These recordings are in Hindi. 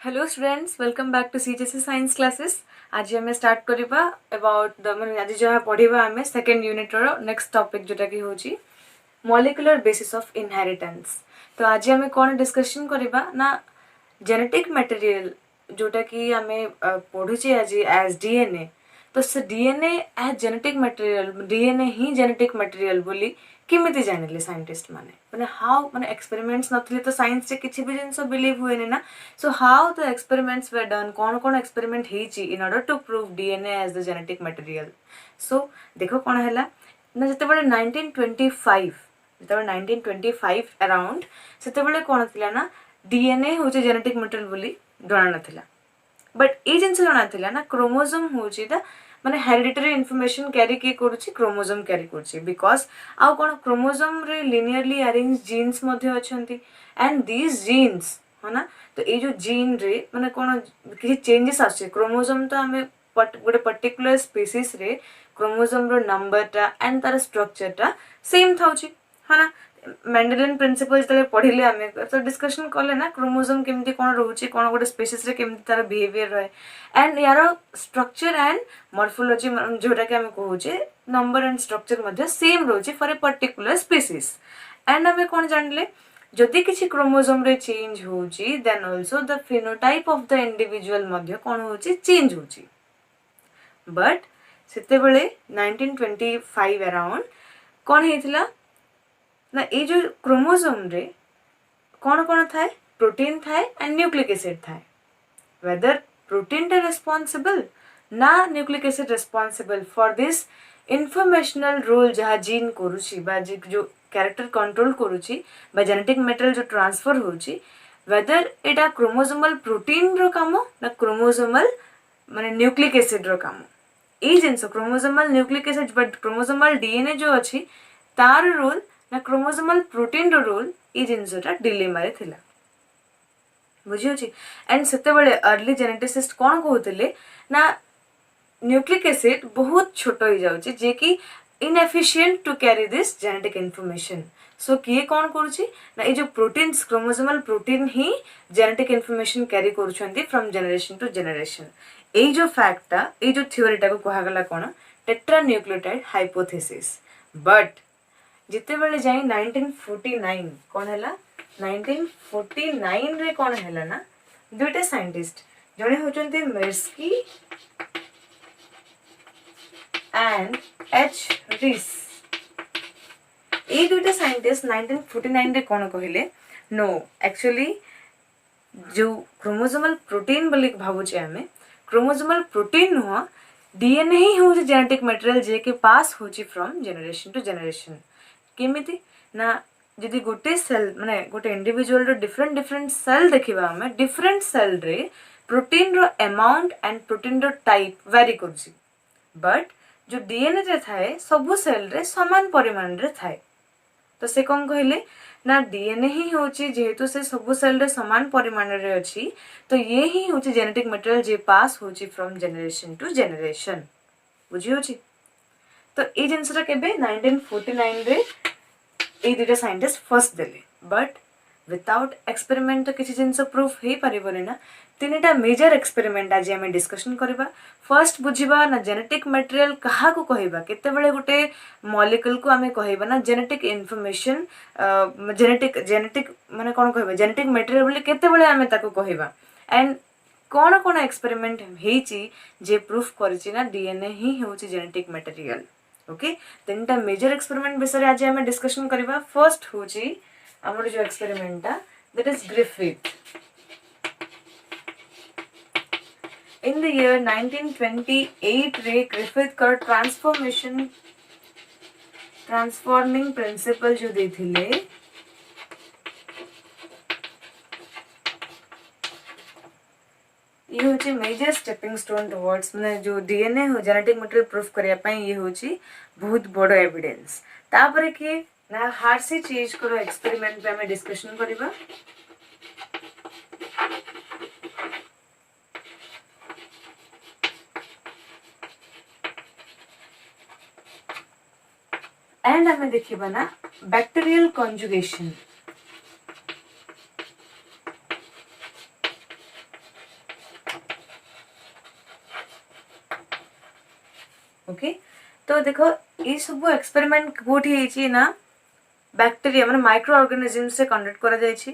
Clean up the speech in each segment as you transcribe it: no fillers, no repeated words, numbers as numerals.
Hello students, welcome back to CGC science classes. आज आम स्टार्ट करवा अबाउट द मैंने आज जहाँ पढ़ा आम सेकेंड यूनिट नेक्स्ट टॉपिक जोटा कि हूँ मॉलिक्युलर बेसिस ऑफ इनहेरिटेंस। तो आज आम कौन डिस्कशन करवा ना जेनेटिक मटेरियल जोटा कि आम पढ़ुचे आज एज डीएनए। तो से DNA as genetic material, DNA ही जेनेटिक मटेरियल बोली केमिति जानिले साइंटिस्ट माने माने हाउ माने एक्सपेरिमेंट्स नथिले तो साइंस से किछि भी जिंस बिलीव हुए ना। So how the experiments were done, कौन कौन एक्सपेरिमेंट हेची in order to prove DNA as the genetic material. So देखो कौन हैला ना जेतेबेले 1925 जेतेबेले 1925 अराउंड सेतेबेले कौन थिला ना डीएनए होचे जेनेटिक मटेरियल बोली जणा नथिला। बट ये जिनस जणा थिला ना क्रोमोसोम होची द माने हेरिडिटरी इनफॉरमेशन कैरी के करूची, क्रोमोसोम कैरी करूची बिकॉज आउ कोन क्रोमोसोम रे लिनियरली अरेंज जीन्स मध्ये अछंती एंड दीज जीन्स है ना। तो ये जो जीन रे माने कोन किछि चेंजेस आछे क्रोमोसोम तो हमें गोटे पर्टिकुलर स्पीसीज रे क्रोमोसोम रो नंबर टा एंड तार स्ट्रक्चर टा सेम थाउची है ना। मेंडेलियन प्रिंसिपल जब पढ़िले आम तो डिस्कशन कले ना क्रोमोसोम केमती कौन रोचे कौन गोटे स्पेसीस रे केमती तार बिहेवियर रहे एंड यार स्ट्रक्चर एंड मॉर्फोलॉजी जोटा कि आम कहे नंबर एंड स्ट्रक्चर मध्य सेम रोचे for a particular species. And आम कौन जानले जदि किसी क्रोमोसोम रे चेंज होची then also the phenotype of the individual मध्य कौन होची चेंज होची। बट सेतेबेले 1925 अराउंड कौन हेतिला ना ये जो क्रोमोसोम रे कौन कौन थाए प्रोटीन थाए एंड न्यूक्लिक एसिड थाए। वेदर प्रोटीन टा रेस्पॉन्सिबल ना nucleic acid responsible for this informational role जहाँ जीन करुची बा जो कैरेक्टर कंट्रोल करुची बा जेनेटिक मटेरियल जो ट्रांसफर होची वेदर एटा क्रोमोसोमल प्रोटीन रो काम ना क्रोमोसोमल माने न्यूक्लिक एसिड रो काम। ये जिनस chromosomal nucleic acid but chromosomal DNA जो अच्छी तार रोल ना क्रोमोसोमल प्रोटीन रो रोल ये जिनसटा डिलेमा रे थिला बुझियोची। एंड सेतेबेले अर्ली जेनेटिसिस्ट कौन कहते ना न्यूक्लिक एसिड बहुत छोट हो जाउची जे कि inefficient to carry this genetic information. So किए कौन करुची ना ये जो प्रोटीन्स क्रोमोसोमल प्रोटीन ही जेनेटिक इनफॉरमेशन कैरी करुछंती फ्रॉम जनरेशन टू जनरेशन। ये जो फैक्टा ये जो थ्योरीटा को कहागला कौन टेट्रा न्यूक्लियोटाइड हाइपोथेसिस। बट जितेबेले जाई 1949 कौन हैला 1949 रे कौन हैला ना दुईटा साइंटिस्ट जने होचंती मिर्स्की एंड एच रिस। ये दुईटा साइंटिस्ट 1949 रे कौन कहले नो एक्चुअली जो क्रोमोसोमल प्रोटीन बोली भावुचे आमे क्रोमोसोमल प्रोटीन नुह डीएनए ही हूँ जेनेटिक मटेरियल जे के पास होची फ्रॉम जनरेशन टू जनरेशन। केमिति ना जदि गोटे सेल माने गोटे इंडिविजुअल रो डिफरेंट डिफरेंट सेल देखिबा हमें डिफरेंट सेल रे प्रोटीन रो अमाउंट एंड प्रोटीन रो टाइप वेरी करछि। बट जो डीएनए रे थाए सबु सेल रे समान परिमाण रे थाए। तो से कौन कहले ना डीएनए ही होची जेहेतु से सबु सेल रे समान परिमाण रे अछि तो ये ही होची जेनेटिक मटेरियल जे पास होची फ्रॉम जनरेशन टू जनरेशन बुझी होची। तो ये जिनसटा केबे 1949 रे ये दुटा साइंटिस्ट फर्स्ट देले। बट विदाउट एक्सपेरिमेंट तो किसी जिनस प्रूफ हो पारिबोनी ना। तीनटा मेजर एक्सपेरिमेंट आज आम डिस्कशन करबा। फर्स्ट बुझिबा ना जेनेटिक मटेरियल कहा को कहबा केतेबेले गोटे मॉलिक्यूल को आमे कहबा ना जेनेटिक इनफॉरमेशन जेनेटिक जेनेटिक माने कोन कहबा जेनेटिक मटेरियल बोली केतेबेले आमे ताको कहबा एंड कौन कौन एक्सपेरिमेंट हेची जे प्रूफ करिछि ना डीएनए ही होची जेनेटिक मटेरियल। ओके तीनटा मेजर एक्सपेरिमेंट विषय आज आम डिस्कशन करबा। फर्स्ट होची हमर जो experiment that is Griffith. In the year 1928 रे ग्रिफिथ कर ट्रांसफॉर्मिंग प्रिंसिपल जो देथिले ये होची मेजर स्टेपिंग स्टोन टुवर्ड्स माने जो डीएनए हो जेनेटिक मटेरियल प्रूफ करिया पई ये होची बहुत बड़ एविडेंस। तापरे कि ना हार्सी चीज करो एक्सपेरिमेंट पे हमें डिस्कशन करबा। एंड हमें देखिबा ना बैक्टीरियल कॉन्जुगेशन ओके तो देख ये सब एक्सपेरिमेंट कोठी होइछि ना बैक्टेरिया माने माइक्रो ऑर्गेनिजम्स से कंडक्ट करा जाइछि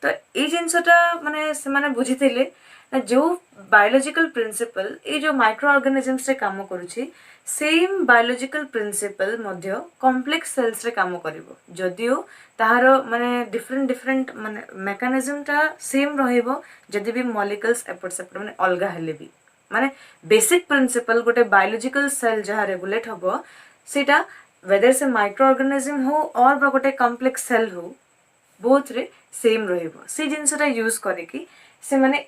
तो ये जिनसटा माने से माने बुझिथिले ना जो बायोलॉजिकल प्रिंसिपल ये जो माइक्रो ऑर्गेनिजम्स रे काम करूछि सेम बायोलॉजिकल प्रिंसिपल मध्य कॉम्प्लेक्स सेल्स रे काम करिवो जदियो ताहार माने डिफरेंट डिफरेंट माने मेकानिज्म ता सेम रहिबो जदि भी मॉलिक्यूल्स एपट सेपट माने अलगा हेले भी माने बेसिक प्रिंसिपल गोटे बायोलॉजिकल सेल जहाँ रेगुलेट हबो सेटा वेदर से माइक्रो ऑर्गेनिज्म हो और गोटे कॉम्प्लेक्स सेल हो बोथ रे सेम रहिबो से जिनसटा यूज करिकी से माने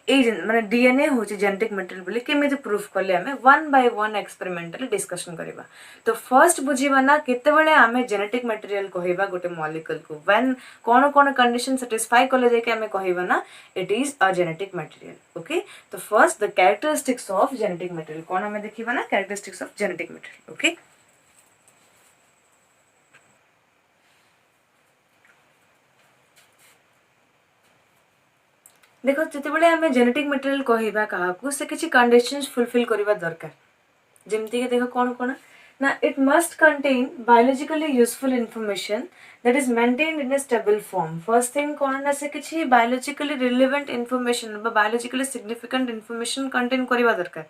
माने डीएनए होची जेनेटिक मटेरियल बोली केमिति प्रूफ करले हमें one by one experimentally discussion करिबा तो फर्स्ट बुझिबा ना केते बेले हमें जेनेटिक मटेरियल कहिबा गोटे मॉलिक्यूल को व्हेन कोन कोन कंडीशन सैटिस्फाई करले जाके हमें कहिबा ना it is a genetic material okay तो first the characteristics of genetic material कोन हमें देखिबा ना characteristics of genetic material okay देख जिते आम जेनेटिक मटेरियल कहवा क्या से किसी कंडीशंस फुलफिल करवा दरकार जमती कि देख कौन कौन ना it must contain biologically useful information that is maintained in A stable form first thing कौन ना से किसी biologically relevant information biologically significant information contain करवा दरकार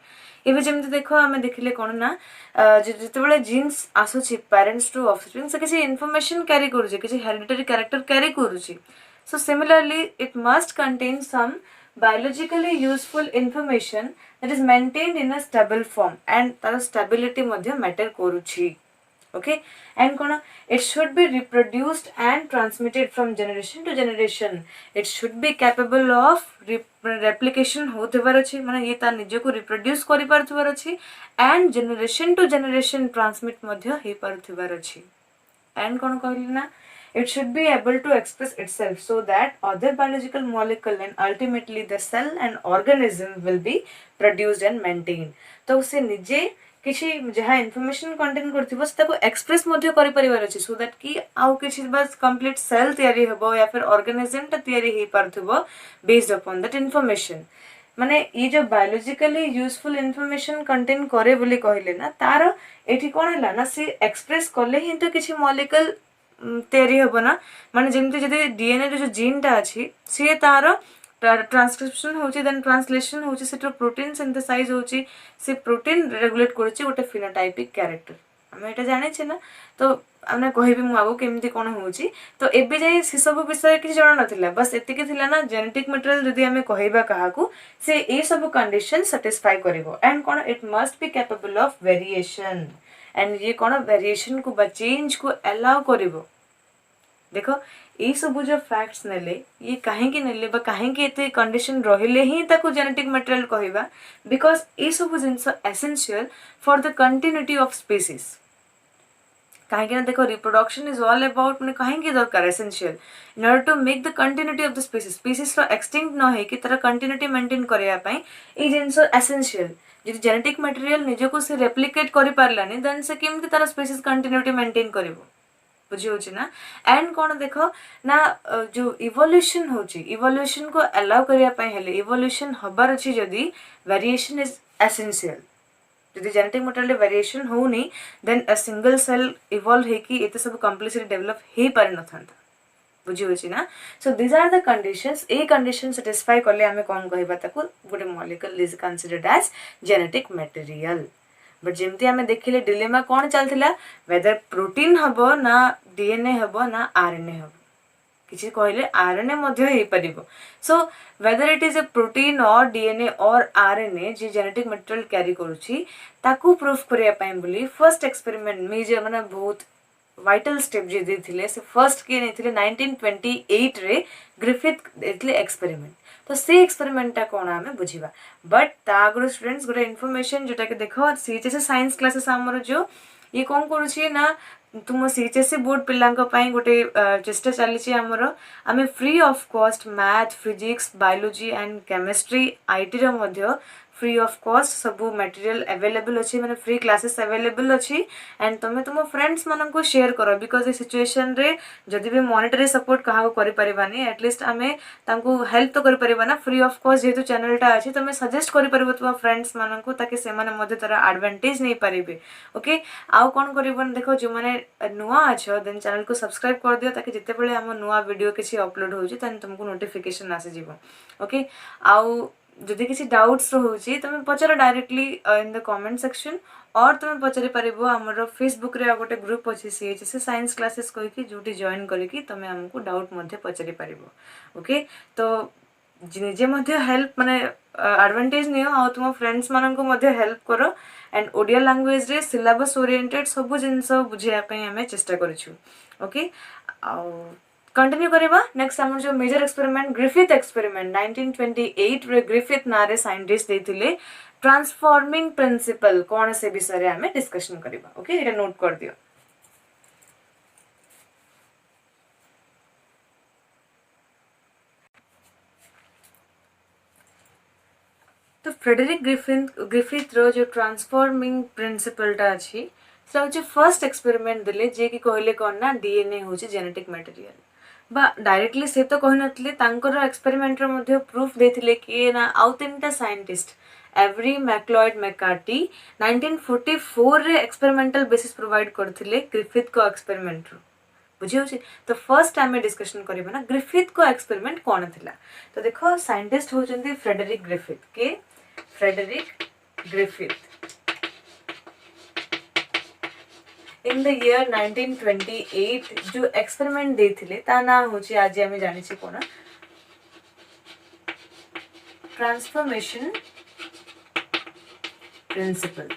एवं जमी देख आम देखिले कौन ना जिते जीन्स आसूची पेरेंट्स टू ऑफस्प्रिंग से किसी इनफॉरमेशन कैरी करुचे किसी हेरिडिटरी कैरेक्टर कैरी करुची so similarly it must contain some biologically useful information that is maintained in a stable form and tar stability madhya matter koruchi okay and kona it should be reproduced and transmitted from generation to generation it should be capable of replication होथिबार अछि माने ये ता निजे को रिप्रोड्यूस करि पारथिबार अछि and generation to generation transmit madhya हे पारथिबार अछि and कोन कहली ना it should be able to express itself so that other biological molecule and ultimately the cell and organism will be produced and maintained तो उसे निजे किसी जहाँ इनफॉरमेशन कंटेन करथिबो से ताको एक्सप्रेस मध्य करि परिवार अछि सो दैट कि आउ किसी बस कंप्लीट सेल तयारी हेबो या फिर ऑर्गेनिज्म ता तयारी हे पारथिबो बेस्ड अपॉन दैट इनफॉरमेशन माने ये जो बायोलॉजिकली यूजफुल इनफॉरमेशन कंटेन करे बोली कहले ना तार एठी कोन हला ना से एक्सप्रेस करले ही तो किसी मॉलिक्यूल तैयारी हम ना माने जमती जदि डीएनए रो जो जीनटा अछि से तार ट्रांसक्रिप्शन होची देन ट्रांसलेशन होची से प्रोटीन सिंथेसाइज होची से प्रोटीन रेगुलेट करूची गोटे फिनोटाइपिक कैरेक्टर हम एटा जाने छै ना तो हमने कहबी मु आगो केमती कोन होची तो एबे जाय से सब विषय किछ जणा नथिला बस एतिके थिला ना जेनेटिक मटेरियल जदि हमें कहबा काहाकू से ए सब कंडीशन सैटिस्फाई करिवो एंड कोन it must be capable of variation and ये कोन वेरिएशन को बा चेंज को अलाउ करिवो देख ये सब जो फैक्ट्स नेले ये कहीं नेले कहीं एते कंडीशन रहिले ही ताको जेनेटिक मटेरियल कहबा बिकॉज ये सब जिंस essential for the continuity of species कहीं ना देखो रिप्रोडक्शन इज ऑल अबाउट मैंने कहीं दरकार essential in order to make the continuity of the species species रो एक्सटिंक्ट न है कि तार कंटिन्यूटी मेंटेन करया पई ए जिंस एसेंशियल जदि जेनेटिक मटेरियल निजे को से रेप्लिकेट करि पारलानी देन से केमति तार स्पीसीज कंटिन्यूटी मेंटेन करिवो बुझी होची ना एंड कोन देखो ना जो इवोल्यूशन होची इवोल्यूशन को अलाउ करिया पई हेले इवोल्यूशन हबार अछि जदि वेरिएशन इज एसेंशियल जदि जेनेटिक मटेरियल वेरिएशन होनी then a single cell evolve हे कि एते सब कंप्लीटली डेवलप हे पारि नथांता बुझी होची ना so these are the conditions ए कंडीशन सैटिस्फाई करले हमें कोन कहबा ताको गोटे molecule is considered as genetic material but जमती आम देखिले डिलेमा कौन चलता वेदर प्रोटीन हम ना डीएनए हम ना आरएनए हम किसी कहले आरएनए हो पार so whether it is a protein और डीएनए और आरएनए जी जेनेटिक मटेरियल कैरी करुच्ची ताकू प्रूफ करने बोली फर्स्ट एक्सपेरिमेंट में जो मैंने बहुत वाइटल स्टेप जे देथिले से फर्स्ट किए नहीं 1928 रे ग्रिफिथ देथिले एक्सपेरिमेंट तो से एक्सपेरिमेंटा कौन आम बुझा बट तागर स्टूडेंट्स गोटे इनफॉरमेशन जोटा कि देख सीएचएस साइंस क्लासेस आमर जो ये कौन करुच्छे ना तुम सीएचएससी बोर्ड पिलांको पाई गोटे चेष्टा चली आमर आम free of cost math physics biology and chemistry IT रो मध्य फ्री ऑफ कॉस्ट सब मटेरियल अवेलेबल अच्छी माने फ्री क्लासेस अवेलेबल अच्छी एंड तुम्हें तुम फ्रेंड्स मान को शेयर कर बिकज ए सिचुएशन रे जदि भी मॉनेटरी सपोर्ट क्या करें एटलिस्ट आम हेल्प तो कर फ्री ऑफ कॉस्ट जेहेतु चैनलटा अच्छी तुम सजेस्ट कर तुम फ्रेंड्स मान को ताकि से तार एडवांटेज नहीं पारे ओके आउ कौन कर देख जो मैंने नुआ अच्छ देन चैनल को सब्सक्राइब कर दियो ताकि जिते बड़े आम नुआ वीडियो किसी अपलोड हो तुमको नोटिफिकेशन आसीज ओके आउ जदि किसी डाउट्स रोचे तुम पचार directly in the comment section और तुम पचारि पारिबो हमर फेसबुक रे गोटे ग्रुप अच्छी सीएचएससी साइंस क्लासेस कहीकि जोटी जॉइन करके तुम हमको डाउट मध्य पचारि पारिबो ओके तो निजे मध्य हेल्प माने एडवांटेज नियो आ तुम फ्रेंड्स मान को मध्य हेल्प करो एंड ओडिया लैंग्वेज रे सिलेबस ओरिएंटेड सब जिनस बुझाया पई हमें चेष्टा करिछु ओके कंटिन्यू करवा नेक्स्ट आम जो मेजर एक्सपेरिमेंट ग्रिफिथ एक्सपेरिमेंट 1928 रे ग्रिफिथ नारे साइंटिस्ट देथिले ट्रांसफॉर्मिंग प्रिंसिपल कौन से विषय आम डिस्कशन करवा ओके ये नोट कर दियो तो फ्रेडरिक ग्रिफिथ रो जो ट्रांसफॉर्मिंग प्रिंसिपल टा अच्छी से फर्स्ट एक्सपेरिमेंट देले जे कि कहले कौन ना डीएनए हूँ जेनेटिक मटेरियल बा डायरेक्टली से तो कही नथिले तांकर एक्सपेरिमेंट रो मध्य प्रूफ देथिले कि ना आउ तीनटा साइंटिस्ट एवरी मैक्लॉयड मैकार्टी 1944 रे एक्सपेरिमेंटल बेसिस प्रोवाइड करथिले ग्रिफिथ को एक्सपेरिमेंट रो बुझे तो फर्स्ट आम डिस्कशन करबा ना ग्रिफिथ को एक्सपेरिमेंट कौन थिला तो देखो साइंटिस्ट होचंदी फ्रेडरिक ग्रिफिथ के Frederick Griffith in the year 1928 जो एक्सपेरिमेंट देथिले ता ना होची आज हमें जानि छी कोना ट्रांसफॉर्मेशन प्रिंसिपल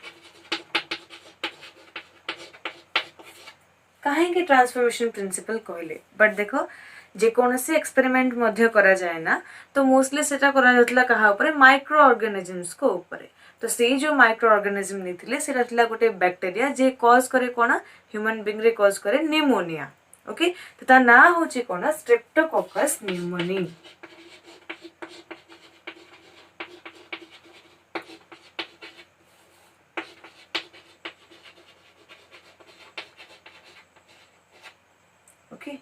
कहीं ट्रांसफॉर्मेशन प्रिंसिपल कहले बट देखो जेकोसी एक्सपेरिमेंट मध्य करा जाए ना तो मोस्टली सेटा करा जातला कहा ऊपर माइक्रो ऑर्गेनिजम्स को ऊपर तो से जो माइक्रो ऑर्गेनिजम नहीं सेटा थिला गोटे बैक्टीरिया जे कॉज करे कोना ह्यूमन बीइंग रे कॉज करे निमोनिया ओके तो ता ना होची कोना Streptococcus pneumoniae okay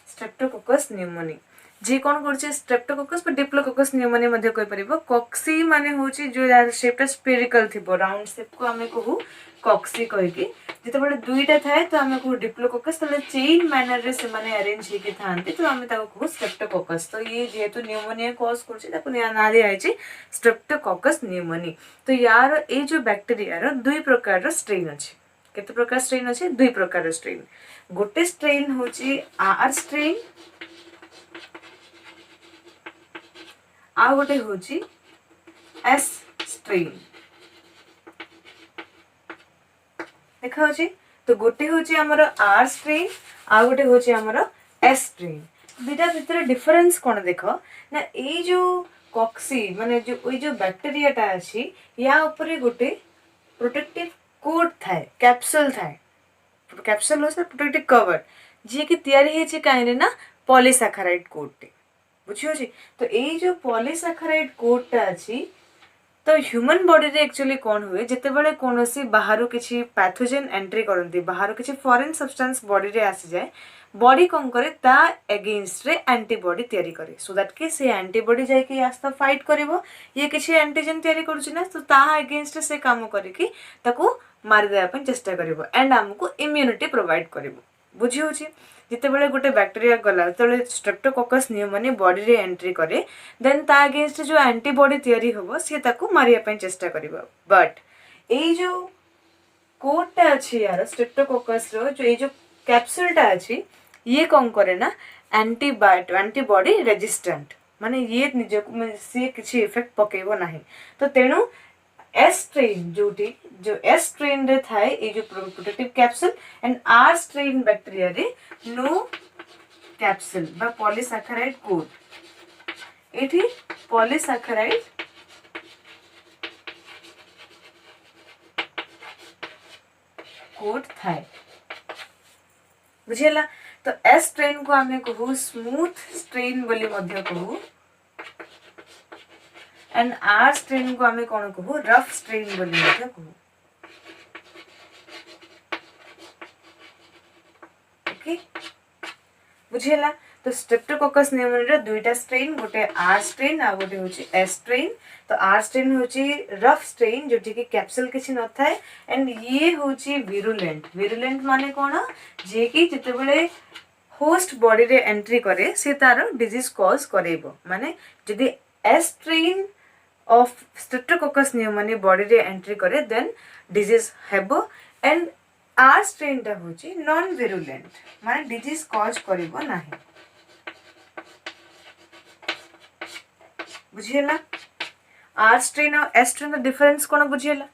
Streptococcus pneumoniae जे कौन करछे स्ट्रेप्टोकोकस पर डिप्लोकोकस निमोनी मध्ये कहि परिबो कॉक्सी माने होची जो यार शेपटा स्फेरिकल थिबो राउंड शेप को हमें कहू कॉक्सी कहिके जते बडे दुईटा थाए तो हमें कहू डिप्लोकोकस तले चेन मैनर रे से माने अरेंज हेके थांती तो हमें ताको कहू स्ट्रेप्टोकोकस तो ये जेहेतु निमोनिया कॉज करछे ताको ना दिया आइछि स्ट्रेप्टोकोकस निमोनी तो यार ए जो बैक्टीरिया रो दुई प्रकार रो स्ट्रेन अछि केते प्रकार स्ट्रेन अछि दुई प्रकार रो स्ट्रेन गोटे स्ट्रेन होची आर स्ट्रेन आ गोटे होची एस स्ट्रेन देखा होची तो गोटे होची हमर आर स्ट्रेन आ गोटे होची हमर एस स्ट्रेन दुटा भितर डिफरेंस कोन देखो ना ए जो कॉक्सी माने जो ओई जो बैक्टीरिया टा अछि या ऊपर गोटे प्रोटेक्टिव कोट थाए कैप्सूल थाए कैप्सूल हो प्रोटेक्टिव कवर जी की तैयारी हेछि काइरे ना पॉलीसैकेराइड कोट बुझियो छी तो ए जो पॉलीसैकेराइड कोटटा अछि तो ह्यूमन बॉडी रे एक्चुअली कोन हुए जते बेले कोनोसी बाहरु किछि पैथोजेन एंट्री करंती बाहरु किछि फॉरेन सब्सटेंस बॉडी रे आसी जाए बॉडी कोन करे ता अगेंस्ट रे एंटीबॉडी तैयारी करे सो दैट के से एंटीबॉडी जाय के आस्ता फाइट करबो ये किछि एंटीजन तैयारी करूछि ना तो ता अगेंस्ट से काम करे कि ताको मार देया पन चेष्टा करबो एंड हमको इम्यूनिटी प्रोवाइड करबो बुझी होछि जिते बेले गोटे बैक्टीरिया गला तले स्ट्रेप्टोकोकस निमोनी बॉडी रे एंट्री करे देन ता अगेंस्ट जो एंटीबॉडी तैयारी होबो से ताको मारिया पन चेष्टा करबो बट ए जो कोटटा अछि यार स्ट्रेप्टोकोकस रो जो ए जो कैप्सूलटा अछि ये कौन करे ना एंटीबॉडी रेजिस्टेंट माने ये निज से किछि इफेक्ट पकेबो नाही तो तेनु एस स्ट्रेन जो एस स्ट्रेन रे थाए ए जो protective capsule and R strain bacteria रे नो कैप्सूल बा पॉलीसैकेराइड कोट एठी पॉलीसैकेराइड कोट थाए बुझीला। तो एस स्ट्रेन को आमे कहू स्मूथ स्ट्रेन बोली मध्य कहू एंड आर स्ट्रेन को आमे कौन कहू रफ स्ट्रेन बोली मध्य कहू। ओके बुझीला। तो स्ट्रेप्टोकोकस न्यूमोनिया दुईटा स्ट्रेन गोटे आर स्ट्रेन आ गोटे होची एस स्ट्रेन। तो आर स्ट्रेन होची रफ स्ट्रेन जोटी कि कैप्सूल किछि न थाए एंड ये होची विरुलेंट। विरुलेंट माने कोन जे कि जते बेले होस्ट बॉडी रे एंट्री करे से तार डिजीज कॉज करेबो। माने जदि S strain of Streptococcus pneumonia body रे एंट्री करे देन डिजीज हेबो एंड आर स्ट्रेन टा होची नॉन विरुलेंट माने डिजीज कॉज करिवो नाही। बुझीला। आर स्ट्रेन और एस स्ट्रेन डिफरेंस कोन बुझीला।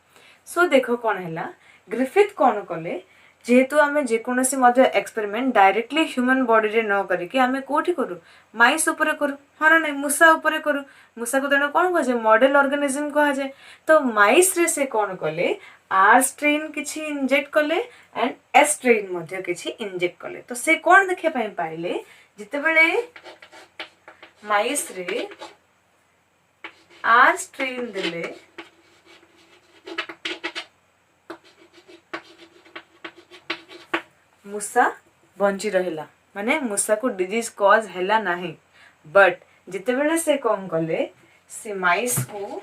सो देखो कोन हैला ग्रिफिथ कोन कले जेहेतु आमे जेकोनसी मध्य एक्सपेरिमेंट डायरेक्टली ह्यूमन बॉडी रे न करिके आमे कोठी करू माइस ऊपर करू हां ना मुसा ऊपर करू। मुसा को तेणु कौन कह मॉडल ऑर्गेनिज्म कह जाए। तो माइस रे से कौन कले आर स्ट्रेन किछि इंजेक्ट कले एंड एस स्ट्रेन मध्य किछि इंजेक्ट कले। तो से कौन देखिया पई पाइले जिते बेले माइस रे आर स्ट्रेन देले मुसा बंची रहिला माने मुसा को डिजीज कॉज हैला नाही। बट जिते बेले से कौन कले से माइस को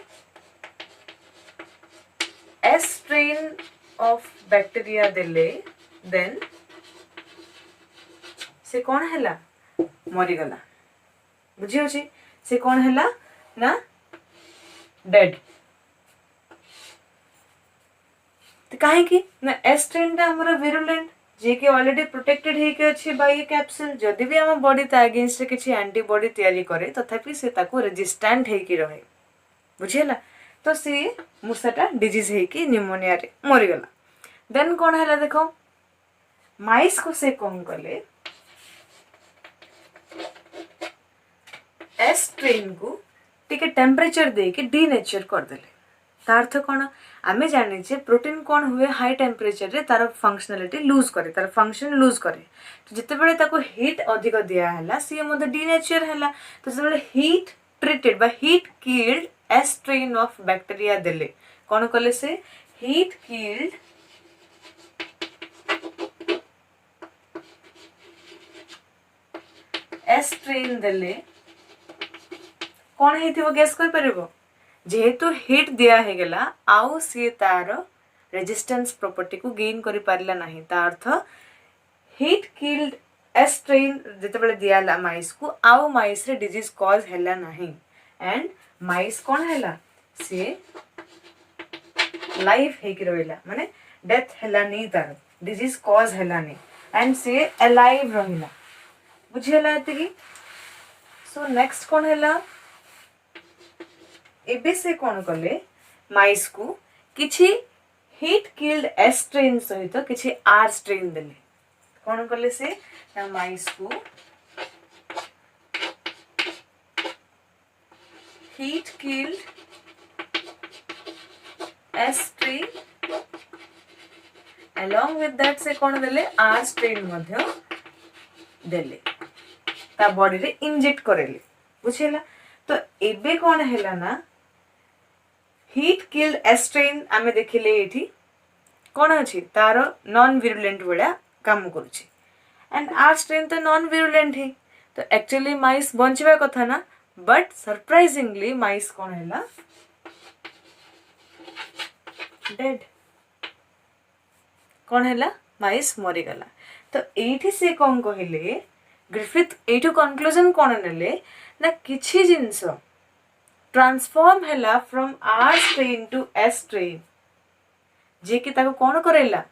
एस स्ट्रेन ऑफ बैक्टीरिया देले देन से कौन हैला मरी गला। बुझी होची से कौन हैला ना डेड। तो काहे की ना एस स्ट्रेन ता हमर विरुलेंट जे कि ऑलरेडी प्रोटेक्टेड हे के अछि बाय ए कैप्सूल। जदि भी हम बॉडी ता अगेंस्ट से किछि एंटीबॉडी तयारी करे तथापि से ताको रेजिस्टेंट हे की रहे। बुझियला। तो से मुसाटा डिजीज हे की निमोनिया रे मरी गला। देन कोन हैला देखो माइस को से कोन कले एस स्ट्रेन को टिके टेम्परेचर दे के डीनेचर कर देले। तार अर्थ कोन आमे जानि जे प्रोटीन कोन हुए हाई टेम्परेचर रे तार फंक्शनलिटी लूज करे तार फंक्शन लूज करे। तो जिते बेले ताको हीट अधिक दिया हैला सी मते डीनेचर हैला। तो जिते बेले heat treated by heat killed S strain of bacteria देले कोन कले से हीट किल्ड एस स्ट्रेन देले कौन हेतिबो गेस कर परबो जेहेतु हीट दिया हे गेला आउ सी तार रेजिस्टेंस प्रॉपर्टी को गेन करि पारला नाही। ता अर्थ हीट किल्ड एस स्ट्रेन जते बेले दियाला माइस को आउ माइस रे डिजीज कॉज हैला नाही एंड माइस कौन हैला से लाइफ हे कि रहला माने डेथ हैला नहीं तार डिजीज कॉज हैला नहीं एंड से अलाइव रहिला। बुझियला एतिकी। सो नेक्स्ट कौन हैला एबे से कौन कले माइस को किछि हीट किल्ड एस स्ट्रेन सहित किछि आर स्ट्रेन देले कौन कले से ना माइस को heat killed S strain along with that से कौन देले आर स्ट्रेन मध्य देले ता बॉडी रे इंजेक्ट करेले। बुझियला। तो एबे कौन हैला ना हीट किल्ड एस स्ट्रेन आमे देखिले एठी कौन अछि तार नॉन विरुलेंट वाला काम करूछि एंड आर स्ट्रेन तो नॉन विरुलेंट है। तो एक्चुअली माइस बंचबा कथा ना बट सरप्राइजिंगली माइस कौन हैला डेड कौन हैला माइस मरी गला। तो एठी से कौन कहिले ग्रिफिथ एठो कंक्लूजन कौन नेले ना किछि जिंस ट्रांसफॉर्म हैला from R strain to S strain जे कि ताको कौन करेला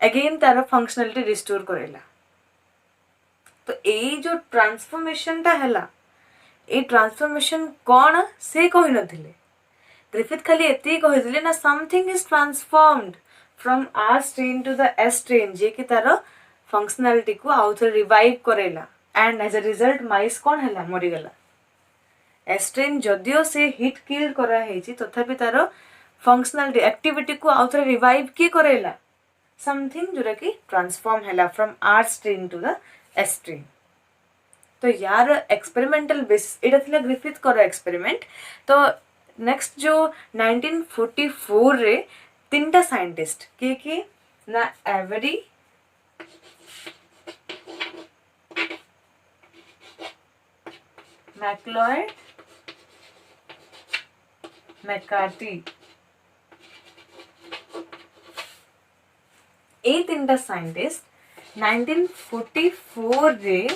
अगेन तार फंक्शनलिटी रिस्टोर करेला। तो ए जो ट्रांसफॉर्मेशन ता हैला ए ट्रांसफॉर्मेशन कौन से कहि नथिले ग्रिफिथ खाली एती कहिदिले ना something is transformed from R strain to the S strain जे कि तार फंक्शनलिटी को आउथर रिवाइव करेला and as a result mice कौन हैला मरी गला। एस स्ट्रेन जदियो से हिट किल करा हेची तथापि तार फंक्शनलिटी एक्टिविटी को आउथर रिवाइव के करेला समथिंग जोटा कि ट्रांसफॉर्म हैला from R stream to the S stream. तो यार एक्सपेरिमेंटल बेसिस एटा थिला ग्रिफिथ कर एक्सपेरिमेंट। तो नेक्स्ट जो 1944 रे तीनटा साइंटिस्ट के ना एवरी, मैक्लॉयड, मैकार्टी, ए तीनटा साइंटिस्ट 1944 रे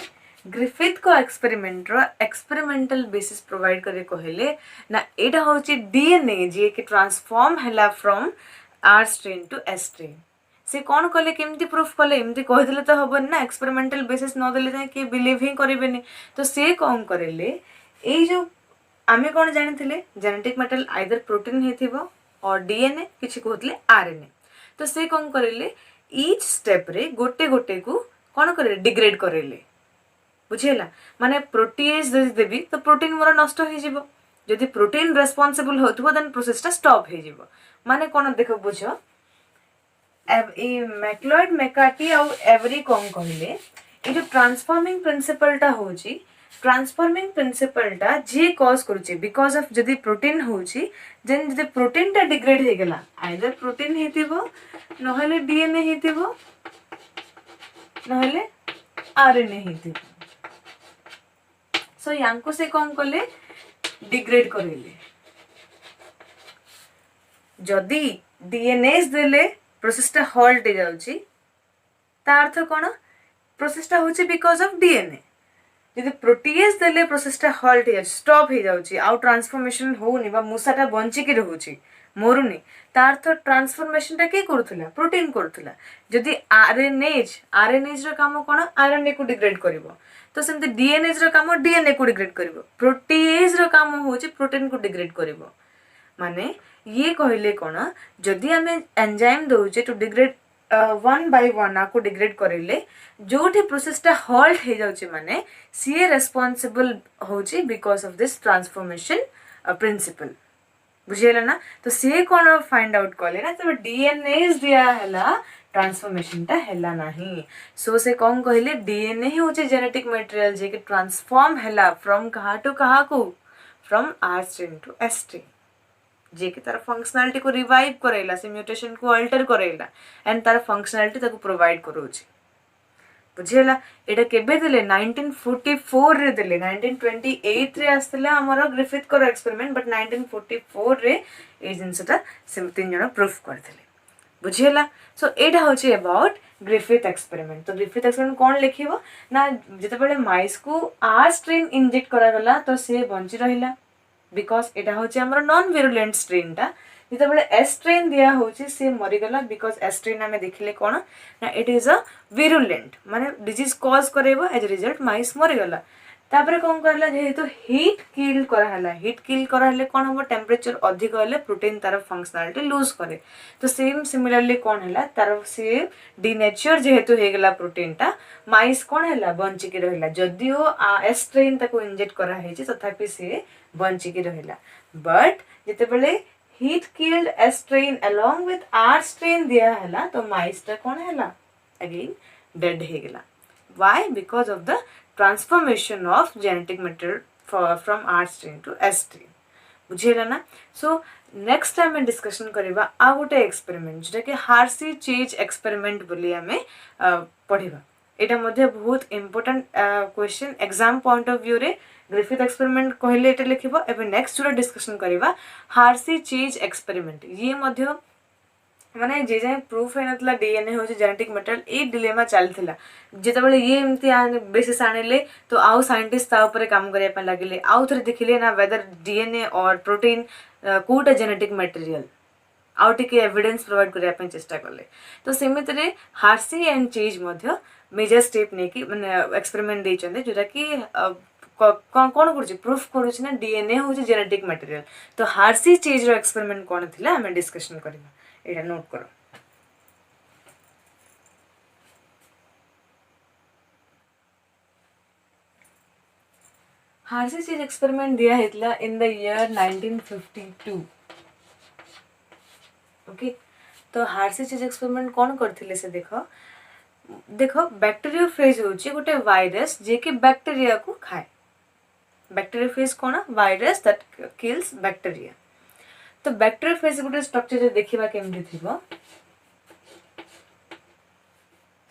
ग्रिफिथ को एक्सपेरिमेंट रो एक्सपेरिमेंटल बेसिस प्रोवाइड करे कहले ना एटा होची डीएनए जे कि ट्रांसफॉर्म हैला from R strain to S strain. से कौन कले केमती प्रूफ कले एमती कहिदेले तो हबन ना, एक्सपेरिमेंटल बेसिस न देले जाय कि बिलीव ही करेबेनी। तो से कौन करेले ए जो आमे कौन जानिथिले जेनेटिक मेटेरियल आइदर प्रोटीन हेथिबो और डीएनए किछि कहतले आरएनए। तो से कौन करेले ईच स्टेप रे गोटे गोटे को कौन करे डिग्रेड करेले, बुझेला माने प्रोटीएज जदि देबी तो प्रोटीन मोर नष्ट हो जिवो, जदि प्रोटीन रेस्पोंसिबल होथबो देन प्रोसेस टा स्टॉप हो जिवो। माने कोन देखो बुझो ए मैक्लॉयड, मैकार्टी और एवरी कौन कहले ए जो ट्रांसफॉर्मिंग प्रिंसिपल टा होची, ट्रांसफॉर्मिंग प्रिंसिपल टा जे कॉज करूची बिकॉज ऑफ जदि प्रोटीन होची देन जदि प्रोटीन टा डिग्रेड हे गेला आइदर प्रोटीन हेतिबो नहले डीएनए हेतिबो नहले आरएनए हेतिबो। सो यांको से कौन कले डिग्रेड करेले। जदि डीएनए देले प्रोसेसटा हॉल्ट हो जाउची ता अर्थ कोन प्रोसेसटा होची बिकॉज ऑफ डीएनए। जदि प्रोटीएज देले प्रोसेसटा हॉल्ट हो स्टॉप हो जाउची आउ ट्रांसफॉर्मेशन होउनी बा मुसाटा बंची के रहउची मोरुनी ता अर्थ ट्रांसफॉर्मेशन टा के करूथला प्रोटीन करूथला। जदि आरएनएज रो काम कोन आरएनए को डिग्रेड करिवो तो सेमते डीएनएज रो काम डीएनए को डिग्रेड करिवो, प्रोटीएज रो काम होची प्रोटीन को डिग्रेड करिवो। माने ये कहले कोन जदि आमे एंजाइम दोचे to degrade one by one आपको डिग्रेड करेले जोठी प्रोसेसटा हॉल्ट हो जाउची माने सी रेस्पोंसिबल होची because of this transformation principle, बुझेला ना। तो सी कौन फाइंड आउट कले ना तो डीएनए दिया हैला ट्रांसफॉर्मेशन टा हैला नहीं। सो से कौन कहले डीएनए ही होचे जेनेटिक मटेरियल जे के ट्रांसफॉर्म हैला फ्रॉम कहा टू कहा को from R strain to S strain जे के तार फंक्शनलिटी को रिवाइव करेला से म्यूटेशन को अल्टर करेला एंड तार फंक्शनलिटी ताको प्रोवाइड करोची, बुझेला। एटा केबे देले 1944 रे देले 1928 रे आस्तला हमरो ग्रिफिथ को एक्सपेरिमेंट बट 1944 रे ए जिंसटा से तीन जण प्रूफ कर देले, बुझेला। सो एटा होची अबाउट ग्रिफिथ एक्सपेरिमेंट। तो ग्रिफिथ एक्सपेरिमेंट कोन लिखिबो ना जते बेले माइस को आर स्ट्रेन इंजेक्ट करा गला तो से बंची रहिला बिकॉज एटा होची हमरो नॉन विरुलेंट स्ट्रेन टा। जते बेले एस स्ट्रेन दिया होची से मरि गला बिकॉज एस स्ट्रेन हमें देखिले कोन ना इट इज अ विरुलेंट माने डिजीज कॉज करेबो एज अ रिजल्ट माइस मरि गला। तापरे कोन करला जेहेतु हीट किल करा हला, हीट किल करा हले कोन हो टेंपरेचर अधिक हले प्रोटीन तार फंक्शनलिटी लूज करे। तो सेम सिमिलरली कोन हला तार से डिनेचर जेहेतु हे गला प्रोटीन टा माइस कोन हला बंची के रहला जदियो एस स्ट्रेन ताको इंजेक्ट करा हेची तथापि से बंची के रहला। बट जते बेले heat killed S strain along with R strain दिया हला तो माइस टा कोन हला अगेन डेड हे गला। Why because of the transformation of genetic material from R strain to S strain, बुझेला ना। सो नेक्स्ट टाइम में डिस्कशन करबा आ गोटे एक्सपेरिमेंट जेटा कि हार्सी चेज एक्सपेरिमेंट बोली हमें पढ़िबा। एटा मध्ये बहुत important question exam point of view रे ग्रिफिथ एक्सपेरिमेंट कहले एटा लिखिबो। एबे नेक्स्ट जोटा डिस्कशन करबा हार्सी चेज एक्सपेरिमेंट। ये मध्ये माने जे जे प्रूफ है नतला डीएनए हो जेनेटिक मटेरियल ए डिलेमा चलथिला जेते बेले ये एमती बेसिस आनेले तो आउ साइंटिस्ट ता ऊपर काम करे पे लागिले आउ थरे देखिले ना वेदर डीएनए और प्रोटीन कोटा जेनेटिक मटेरियल आउ टिके एविडेंस प्रोवाइड करे पे चेष्टा करले। तो सेमित रे हार्सी एंड चेज मध्ये मेजर स्टेप ने कि माने एक्सपेरिमेंट दे चंदे जोटा कि कौन कौन करूची प्रूफ करूची ना डीएनए हो जेनेटिक मटेरियल। तो हार्सी चेज रो एक्सपेरिमेंट कोन थिला हमें डिस्कशन करबा एटा नोट करो। हार्सी चेज एक्सपेरिमेंट दिया है इन द ईयर 1952। ओके तो हार्सी चीज एक्सपेरिमेंट कौन करथिले से देखो बैक्टेरियोफेज होची गोटे वायरस जे कि बैक्टीरिया को खाए। Bacteriophage cone virus that kills bacteria. तो बैक्टेरियोफेज गोटे स्ट्रक्चर देखिबा केमति थिबो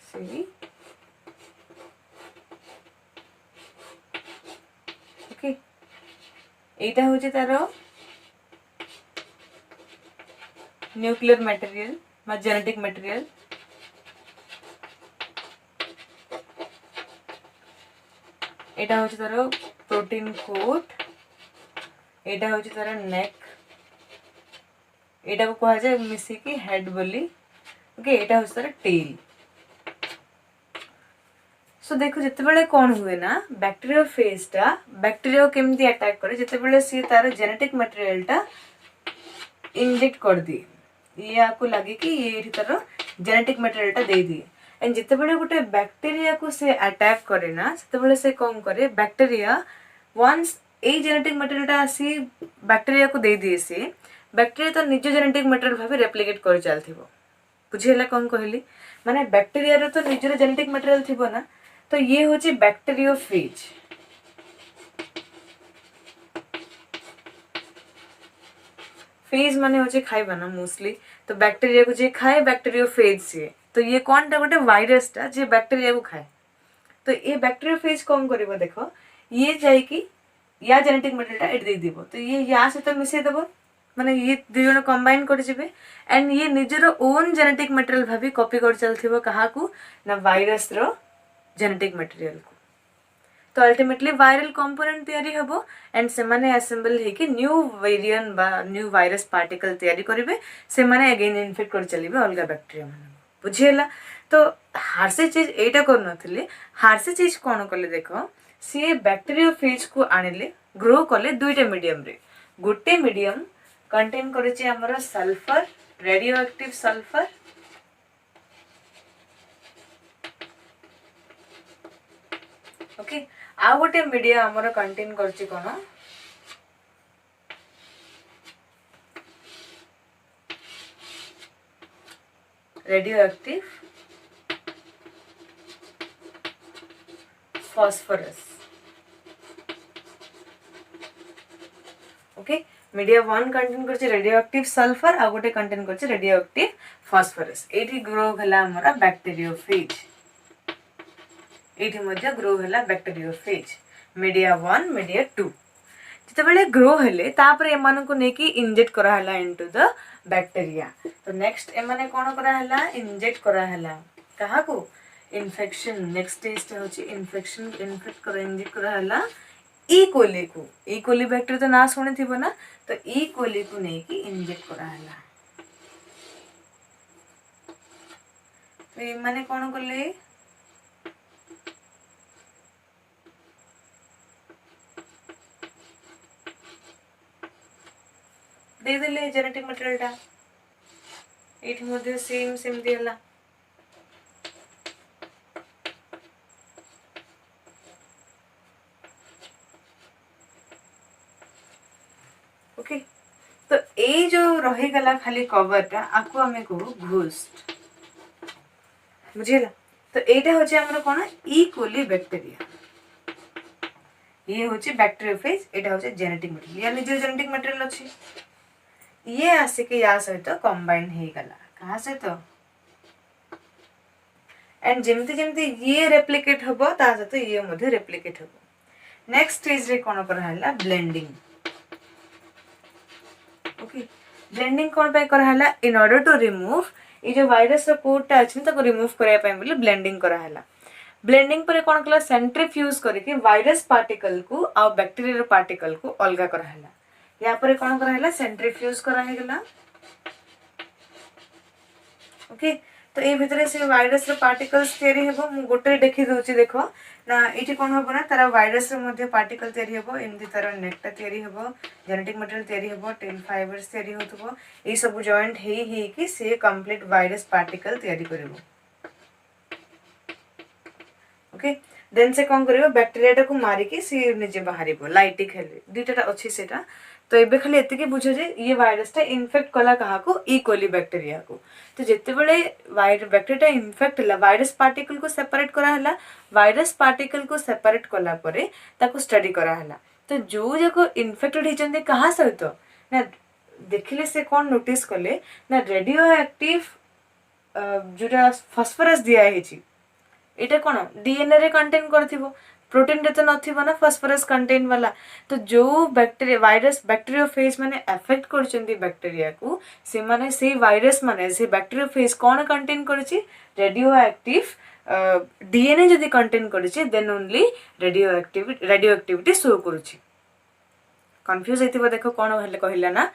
सी ओके एटा होची तारो न्यूक्लियर मटेरियल बा जेनेटिक मटेरियल। एटा होची तारो प्रोटीन कोट। एटा होची तारो नेक। एटा को कहा जाए मिसी की हेड बोली। ओके एटा होची तारो टेल। सो देखो जिते बेले कौन हुए ना बैक्टेरियोफेज टा बैक्टीरिया केमती अटैक करे जिते बेले सी तार जेनेटिक मटेरियल टा इंजेक्ट कर दिए। ये आपको लगे कि ये तार जेनेटिक मटेरियल टा दे दिए एंड जिते बेले गोटे बैक्टीरिया को से अटैक करे ना सेते बेले से कौन करे bacteria once a genetic material टा आसी बैक्टीरिया को दे दिए से बैक्टीरिया तो निज जेनेटिक मटेरियल भाबे रेप्लिकेट कर चलथिबो। बुझियला कौन कहली माने बैक्टीरिया रे तो निजर जेनेटिक मटेरियल थिबो ना। तो ये होची बैक्टीरियोफेज। फेज माने होचे खाइबा ना मोस्टली तो बैक्टीरिया को जे खाए बैक्टीरियोफेज से। तो ये कौन टा गोटे वायरस टा जे बैक्टीरिया को खाए। तो ये बैक्टीरियोफेज कौन करिवो देखो ये जाई कि या जेनेटिक मटेरियल टा एड दे दिबो। तो ये या से तो मिसे देबो माने ये दुई जण कंबाइन कर जिवे एंड ये निजर ओन जेनेटिक मटेरियल भाबी कॉपी कर चलथिबो कहा को ना वायरस रो जेनेटिक मटेरियल को। तो अल्टीमेटली वायरल कंपोनेंट तैयारी हबो एंड से माने असेंबल हे कि न्यू वेरिएंट बा न्यू वायरस पार्टिकल तैयारी करिवे से माने अगेन इन्फेक्ट कर चलिबे अलगा बैक्टीरिया माने। बुझियला तो हार्सी चीज एटा कर नथिले हार्सी चीज कोन करले देखो सी बैक्टीरियोफेज को आनिले ग्रो करले दुईटा मीडियम रे। गोटे मीडियम कंटेन करिछि हमर sulphur radioactive sulphur okay आ गोटे मीडिया हमर कंटेन करछि कोन radioactive phosphorus. Okay media one contain करछि रेडियो एक्टिव सल्फर आ गोटे कंटेन करछि रेडियो एक्टिव फॉस्फोरस। एठी ग्रो हला हमर बैक्टीरियोफेज। एठी मध्य ग्रो हला बैक्टीरियोफेज मीडिया 1 मीडिया 2 जिते बेले ग्रो हेले तापर एमान को नेकी इंजेक्ट करा हला इनटू द बैक्टीरिया। तो नेक्स्ट एमाने कोन करा हला इंजेक्ट करा हला कहा को इन्फेक्शन। नेक्स्ट स्टेज होची इन्फेक्शन इन्फेक्ट करा इंजेक्ट करा हला ई कोली को। ई कोली बैक्टीरिया तो ना सुने थिबो ना तो ई कोली को नेकी इंजेक्ट करा हला। तो एमाने कोन करले दे देले जेनेटिक मटेरियल टा एठी मध्ये सेम सेम दियला। ओके तो ए जो रही गला खाली कवर टा आको हमें को घोस्ट। बुझिला तो एटा होचे हमर कोन ई कोली बैक्टीरिया। ये होचे बैक्टीरियोफेज एटा होचे जेनेटिक मटेरियल या निजे जेनेटिक मटेरियल अछि। ये आसे के या सहित कंबाइन हे गला कहा से तो एंड जेमती जेमती ये रेप्लिकेट हबो ता सहित ये मध्ये रेप्लिकेट हबो। नेक्स्ट स्टेज रे कोन कर हला ब्लेंडिंग। ओके ब्लेंडिंग कोन पे कर हला इन ऑर्डर टू रिमूव ये जो वायरस रो कोड ता अछि ताको रिमूव करया पय बोली ब्लेंडिंग कर हला। ब्लेंडिंग पर कोन कला सेंट्रीफ्यूज करके वायरस पार्टिकल को आ बैक्टीरिया पार्टिकल को अलगा कर हला। या पर कोन कर हला सेंट्रीफ्यूज करा हे गला। ओके तो ए भितरे से वायरस रो पार्टिकल्स तयारी हेबो मु गोटे देखि दोछि देखो ना एठी कोन हबो ना तारा वायरस रो मध्ये पार्टिकल तयारी हेबो एमदी तारा नेकटा तयारी हेबो जेनेटिक मटेरियल तयारी हेबो टेल फाइबर्स तयारी होतबो ए सब जॉइंट हे कि से कंप्लीट वायरस पार्टिकल तयारी करबो। ओके देन से कौन करियो बैक्टेरिया को मारिकी सी निजे बाहर लाइटिक हेले दुईटा अच्छी सेटा। तो ये खाली एति बुझ जे ये भाइरसटा इनफेक्ट कला क्या ई कोली बैक्टेरिया को। तो जिते बड़े बैक्टेरिया इनफेक्ट है भाइरस पार्टिकल को सेपरेट कराला भाइरस पार्टिकल को सेपरेट कला परे ताको स्टडी कराला। तो जो जाक इनफेक्टेड होती क्या सहित ना देखिले से कौन नोटिस कले ना रेडियो एक्टिव जोटा फस्फरस दिखाई यहाँ कौन डीएनए रे कंटेन कर प्रोटीन रे तो नथिबो ना फॉस्फोरस कंटेन वाला। तो जो बैक्टीरिया वायरस बैक्टीरियोफेज माने अफेक्ट करचंदी बैक्टीरिया को से माने से वायरस माने से बैक्टीरियोफेज कौन कंटेन करची रेडियो एक्टिव डीएनए जदी कंटेन करची then only radioactivity show करूची। कंफ्यूज हेतिबो देखो कौन हेले कहिला ना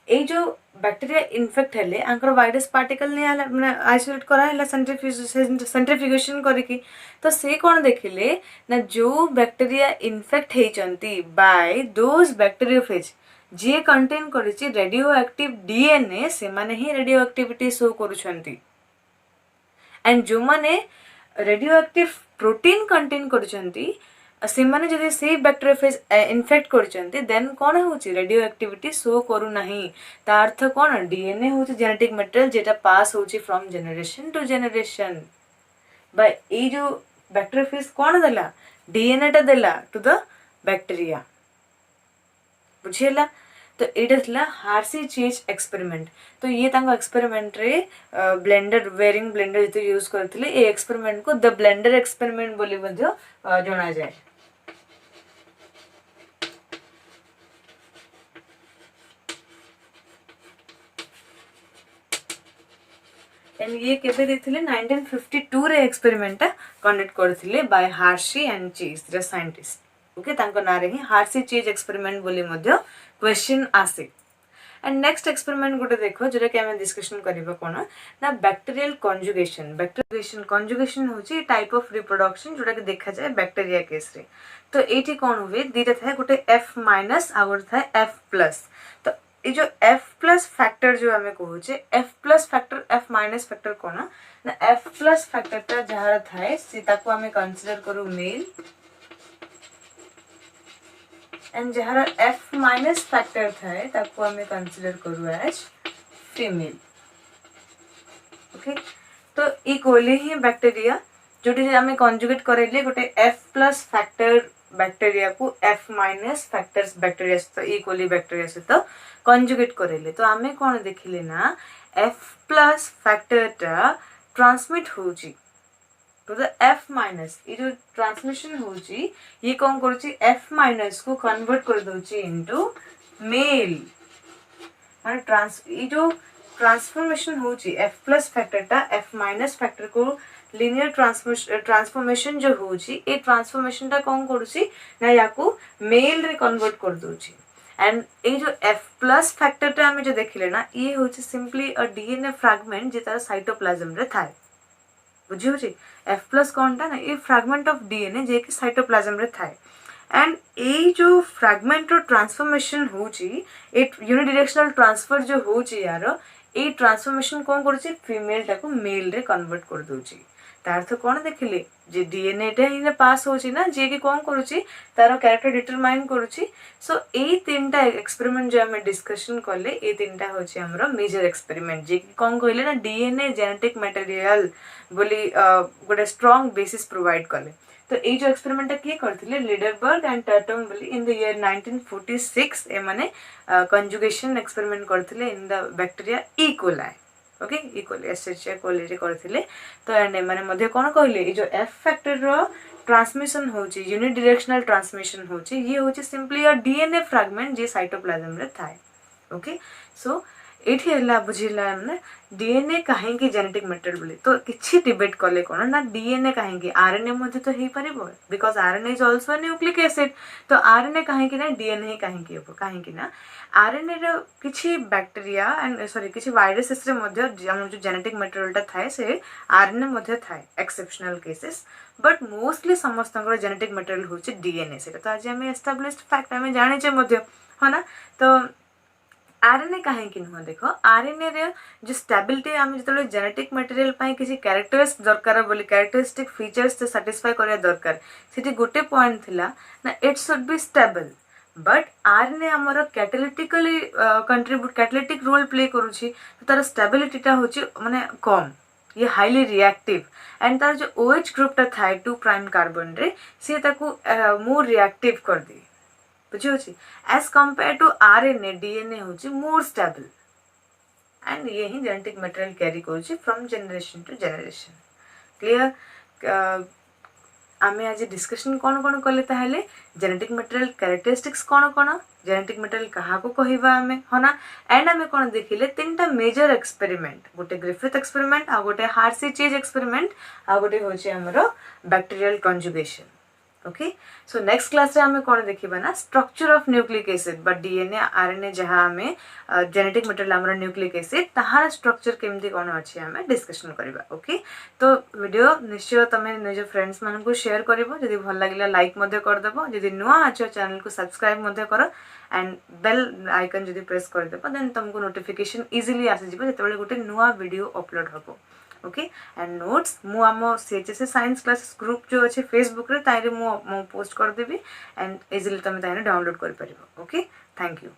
এই जो बैक्टेरिया इनफेक्ट हेले आंकर वायरस पार्टिकल नहीं माने आइसोलेट करा है सेंट्रीफ्यूगेशन करिकी। तो से कौन देखिले ना जो बैक्टेरिया इनफेक्ट हेचंती बाय दोज बैक्टीरियोफेज जे कंटेन करिछि रेडियो एक्टिव डीएनए से माने ही रेडियो एक्टिविटी शो करूछंती एंड जो माने रेडियो एक्टिव प्रोटीन कंटेन करूछंती से माने जदि से बैक्टीरियोफेज इनफेक्ट करचंती देन कौन होची रेडियो एक्टिविटी शो करू नहीं। ता अर्थ कौन डीएनए होची जेनेटिक मटेरियल जेटा पास होची from generation to generation by a जो बैक्टीरियोफेज कौन देला डीएनए टा देला टू द बैक्टीरिया बुझियला। तो एटा थिला हार्सी चीज एक्सपेरिमेंट। तो ये तांको एक्सपेरिमेंट रे ब्लेंडर वेरिंग ब्लेंडर जते यूज करथिले ए एक्सपेरिमेंट को द ब्लेंडर एक्सपेरिमेंट बोली मध्ये जणा जाय। एंड ये केबे देथिले 1952 रे एक्सपेरिमेंट कंडक्ट करथिले बाय हार्शी एंड चीज द साइंटिस्ट। ओके तांको नारे ही हार्सी चीज एक्सपेरिमेंट बोली मध्ये क्वेश्चन आसे। एंड नेक्स्ट एक्सपेरिमेंट गोटे देखो जोटा कि आम डिस्कशन करबा कोन ना बैक्टीरियल कंजुगेशन होची टाइप ऑफ रिप्रोडक्शन जोटा कि देखा जाए बैक्टीरिया केस रे। तो एठी कोन हुए दीटा थाए गोटे F- आ गोटे थाए F+। तो ये जो F+ फैक्टर जो हमें कहूचे F+ फैक्टर F- फैक्टर कोन ना F+ फैक्टर ता जहार थाए से ताको हमें कंसीडर करू मेल एंड जहार F- फैक्टर थाए ताको हमें कंसीडर करू एज फीमेल। ओके तो इक्वली ही बैक्टीरिया जोटी हमें कंजुगेट करेले गोटे F+ फैक्टर बैक्टीरिया को F- फैक्टर्स बैक्टीरिया सहित इक्वली बैक्टीरिया सहित कंजुगेट करेले। तो आमे कौन देखिले ना F+ फैक्टर टा ट्रांसमिट होची तो द F- ये जो ट्रांसमिशन होची ये कौन करूची F- को कन्वर्ट कर दोची इनटू मेल माने ये जो ट्रांसफॉर्मेशन होची F+ फैक्टर टा F- फैक्टर को लिनियर ट्रांसफॉर्मेशन जो होची ए ट्रांसफॉर्मेशन टा कौन करूची ना याकू मेल रे कन्वर्ट कर दोची। एंड ये जो F+ फैक्टर टा हमें जो देखिले ना ये होची सिंपली अ डीएनए फ्रैगमेंट जे तार साइटोप्लाज्म रे थाए बुझी होची F+ कौन टा ना ये फ्रैगमेंट ऑफ डीएनए जे कि साइटोप्लाज्म रे थाए। एंड ये जो फ्रैगमेंट रो ट्रांसफॉर्मेशन होची ए यूनिडायरेक्शनल ट्रांसफर जो होची यार ए ट्रांसफॉर्मेशन कौन करूची फीमेल टा को मेल रे कन्वर्ट कर दोची। तार अर्थ कौन देखिले जे डीएनए टा ही पास होची ना जे कि कौन करूची तार कैरेक्टर डिटरमाइन करूची। सो ए तीनटा एक्सपेरिमेंट जो हमें डिस्कशन कले ए तीनटा होची हमरो मेजर एक्सपेरिमेंट जे कि कौन कहले ना डीएनए जेनेटिक मटेरियल बोली गोटे स्ट्रांग बेसिस प्रोवाइड कले। तो ये जो एक्सपेरिमेंट किए करथिले लीडरबर्ग एंड टर्टन बोली इन द ईयर 1946 ए माने कंजुगेशन एक्सपेरिमेंट करथिले in the bacteria E coli. Okay E coli एसएचए कोली रे करथिले। तो एंड माने मध्ये कोन कहले ये जो F फैक्टर रो ट्रांसमिशन होची यूनिडायरेक्शनल ट्रांसमिशन होची ये होची simply a DNA fragment J cytoplasm रे थाए। ओके सो एठी हला बुझिला हमने डीएनए काहे की जेनेटिक मटेरियल बोली तो किछि डिबेट कले कोन ना डीएनए काहे की आरएनए मध्ये तो हे परिबो because RNA is also nucleic acid. तो आरएनए काहे की ना डीएनए काहे की हो काहे की ना आरएनए रो किछि बैक्टीरिया एंड सॉरी किछि वायरसेस रे मध्ये हम जो जेनेटिक मटेरियल ता थाए से आरएनए मध्ये थाए एक्सेप्शनल केसेस बट मोस्टली समस्तଙ୍କର जेनेटिक मटेरियल होछि डीएनए। सेटा तो आज हम एस्टैब्लिश्ड फैक्ट हम जानि जे मध्ये हो ना। तो आरएनए कहीं नुह देख आरएनए रे जो स्टेबिलिटी आम जो जेनेटिक मटेरियल किसी कैरेक्टर्स दरकार बोली कैरेक्टरिस्टिक फीचर्स से साटिस्फाई करिया दरकार सेठी गोटे पॉइंट थिला ना it should be stable but RNA आमर कैटालिटिकली कंट्रीब्यूट कैटालिटिक रोल प्ले करुछि तो तार स्टेबिलिटीटा होची माने कम ये हाईली रिएक्टिव एंड तार जो OH ग्रुपटा थाए 2 प्राइम कार्बन रे सी ताकू मोर रिएक्टिव कर दी बुझी as compare to RNA DNA होची मोर स्टेबल एंड ये ही जेनेटिक मटेरियल कैरी करुछि from generation to generation clear आमे आज डिस्कशन कौन कौन कले ताहले जेनेटिक मटेरियल कैरेक्टरिस्टिक्स कौन कौन जेनेटिक मटेरियल कहा को कहबा आमे हना एंड आमे कौन देखिले तीनटा मेजर एक्सपेरिमेंट गोटे ग्रिफिथ एक्सपेरिमेंट आ गोटे हार्सी चेज एक्सपेरिमेंट आ गोटे होचे हमरो bacterial conjugation okay so next class रे हमें कौन देखिबा ना structure of nucleic acid but DNA RNA जहाँ हमें जेनेटिक मटेरियल हमर न्यूक्लिक एसिड ताहार स्ट्रक्चर केमती कौन अच्छे हमें डिस्कशन करबा ओके तो वीडियो निश्चय तमे निज फ्रेंड्स मान को शेयर करबो जदि भल लागिला लाइक मध्य कर देबो जदि नुआ आछो चैनल को सब्सक्राइब मध्य करो एंड बेल आइकन जदि प्रेस कर देबो देन तुमको नोटिफिकेशन इजीली आसी जिवो जेतेबेले गोटे नुआ वीडियो अपलोड हबो ओके एंड नोट्स मु आम CHSS साइंस क्लासेस ग्रुप जो अच्छे फेसबुक रे ताइरे मु पोस्ट कर देबी एंड इजीली तुम ताइने डाउनलोड कर परिबो ओके थैंक यू।